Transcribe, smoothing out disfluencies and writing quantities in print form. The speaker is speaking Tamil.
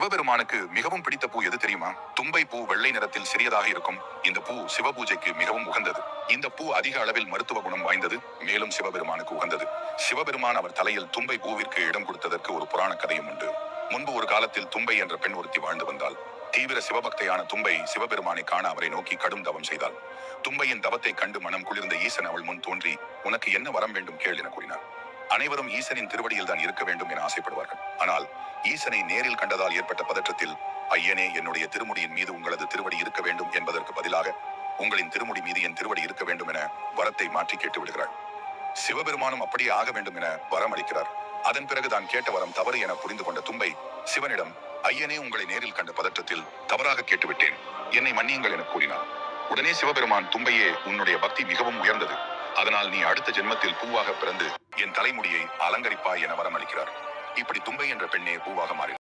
சிவபெருமானுக்கு மிகவும் பிடித்த பூ எது தெரியுமா? தும்பை பூ வெள்ளை நிறத்தில் சிறியதாக இருக்கும். இந்த பூ சிவபூஜைக்கு மிகவும் உகந்தது. இந்த பூ அதிக அளவில் மருத்துவ குணம் வாய்ந்தது. மேலும் சிவபெருமானுக்கு உகந்தது. சிவபெருமான் அவர் தலையில் தும்பை பூவிற்கு இடம் கொடுத்ததற்கு ஒரு புராண கதையும் உண்டு. முன்பு ஒரு காலத்தில் தும்பை என்ற பெண் ஒருத்தி வாழ்ந்து வந்தாள். தீவிர சிவபக்தையான தும்பை சிவபெருமானை காண அவரை நோக்கி கடும் தவம் செய்தாள். தும்பையின் தவத்தை கண்டு மனம் குளிர்ந்த ஈசன் அவள் முன் தோன்றி, உனக்கு என்ன வரம் வேண்டும் கேள் என கூறினார். அனைவரும் ஈசனின் திருவடியில் தான் இருக்க வேண்டும் என ஆசைப்படுவார்கள். ஆனால் ஈசனை நேரில் கண்டதால் ஏற்பட்ட பதற்றத்தில், ஐயனே, என்னுடைய திருமுடியின் மீது உங்களது திருவடி இருக்க வேண்டும் என்பதற்கு பதிலாக உங்களின் திருமுடி மீது என் திருவடி இருக்க வேண்டும் என வரத்தை மாற்றி கேட்டு விடுகிறாள். சிவபெருமானும் அப்படியே ஆக வேண்டும் என வரம் அளிக்கிறார். அதன் பிறகு தான் கேட்ட வரம் தவறு என புரிந்து கொண்ட தும்பை சிவனிடம், ஐயனே, உங்களை நேரில் கண்ட பதற்றத்தில் தவறாக கேட்டுவிட்டேன், என்னை மன்னியுங்கள் என கூறினார். உடனே சிவபெருமான், தும்பையே, உன்னுடைய பக்தி மிகவும் உயர்ந்தது. அதனால் நீ அடுத்த ஜென்மத்தில் பூவாக பிறந்து என் தலைமுடியை அலங்கரிப்பாய் என வரம் அளிக்கிறார். இப்படி தும்பை என்ற பெண்ணே பூவாக மாறினார்.